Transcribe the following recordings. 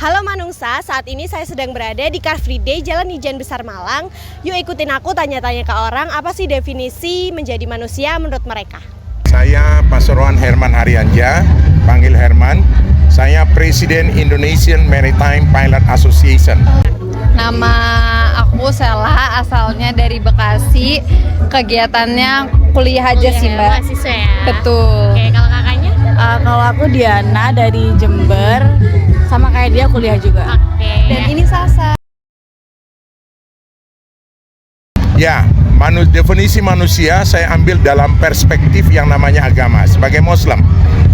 Halo Manungsa, saat ini saya sedang berada di Car Free Day Jalan Ijen Besar Malang. Yuk ikutin aku tanya-tanya ke orang, apa sih definisi menjadi manusia menurut mereka? Saya Pasuruan Herman Haryanja, panggil Herman. Saya Presiden Indonesian Maritime Pilot Association. Nama aku Sela, asalnya dari Bekasi. Kegiatannya kuliah aja sih, Mbak. Mahasiswa ya? Betul. Oke, kalau kakaknya? Kalau aku Diana dari Jember, sama kayak dia kuliah juga. Oke. Dan ini Sasa. Ya, definisi manusia saya ambil dalam perspektif yang namanya agama. Sebagai Muslim,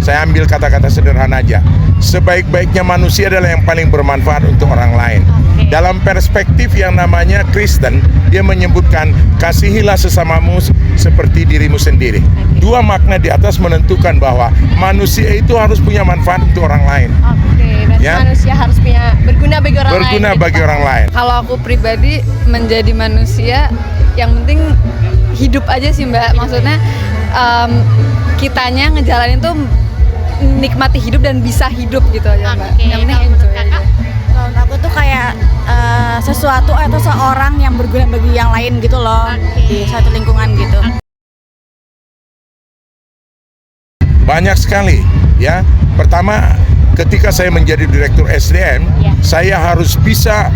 saya ambil kata-kata sederhana aja. Sebaik-baiknya manusia adalah yang paling bermanfaat untuk orang lain. Dalam perspektif yang namanya Kristen, dia menyebutkan kasihilah sesamamu seperti dirimu sendiri. Dua makna di atas menentukan bahwa manusia itu harus punya manfaat untuk orang lain. Oke, berarti Ya. manusia harus punya berguna bagi orang lain. Berguna gitu, bagi Pak. orang lain. Kalau aku pribadi menjadi manusia, yang penting hidup aja sih, Mbak. Maksudnya kitanya ngejalanin tuh nikmati hidup dan bisa hidup gitu aja, Mbak. Oke, Yang penting kalau menurut enjoy kakak? aja. Kalau aku tuh kayak sesuatu atau seorang yang berguna bagi yang lain gitu loh, di satu lingkungan gitu. Banyak sekali, ya. Pertama, ketika saya menjadi direktur SDM, Ya. saya harus bisa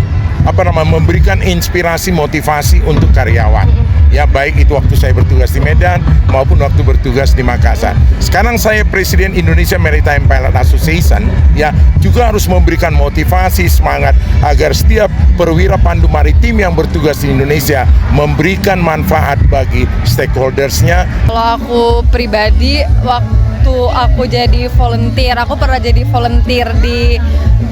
memberikan inspirasi, motivasi untuk karyawan. Ya, baik itu waktu saya bertugas di Medan maupun waktu bertugas di Makassar. Sekarang saya Presiden Indonesia Maritime Pilot Association, ya, juga harus memberikan motivasi, semangat agar setiap perwira pandu maritim yang bertugas di Indonesia memberikan manfaat bagi stakeholdersnya. Kalau aku pribadi, waktu aku jadi volunteer, aku pernah jadi volunteer di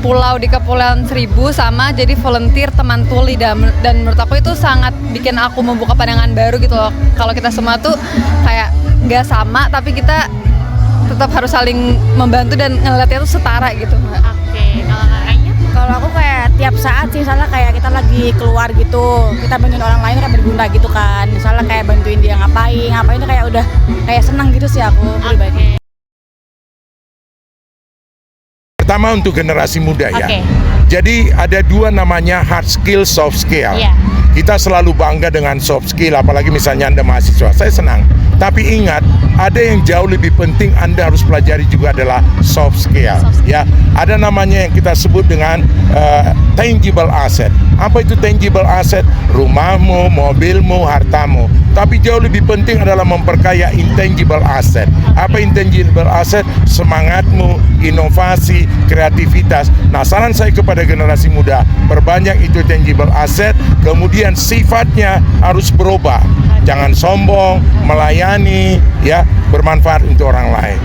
Kepulauan Seribu, sama jadi volunteer teman tuli, dan menurut aku itu sangat bikin aku membuka pandangan baru gitu loh. Kalau kita semua tuh kayak nggak sama, tapi kita tetap harus saling membantu dan ngeliatnya tuh setara gitu, Mbak. Oke, kalau kakaknya? Kalau aku kayak tiap saat sih, misalnya kayak kita lagi keluar gitu, kita bantuin orang lain kan berguna gitu kan. Misalnya kayak bantuin dia ngapain tuh kayak udah kayak senang gitu sih aku pribadi. Pertama untuk generasi muda ya. Oke. Jadi ada dua namanya hard skill, soft skill. Iya. Kita selalu bangga dengan soft skill, apalagi misalnya Anda mahasiswa. Saya senang. Tapi ingat, ada yang jauh lebih penting Anda harus pelajari juga adalah soft skill. Ya, ada namanya yang kita sebut dengan tangible asset. Apa itu tangible asset? Rumahmu, mobilmu, hartamu. Tapi jauh lebih penting adalah memperkaya intangible asset. Apa intangible asset? Semangatmu, inovasi, kreativitas. Nah, saran saya kepada generasi muda, perbanyak itu tangible asset, kemudian sifatnya harus berubah. Jangan sombong, melayani, ya, bermanfaat untuk orang lain.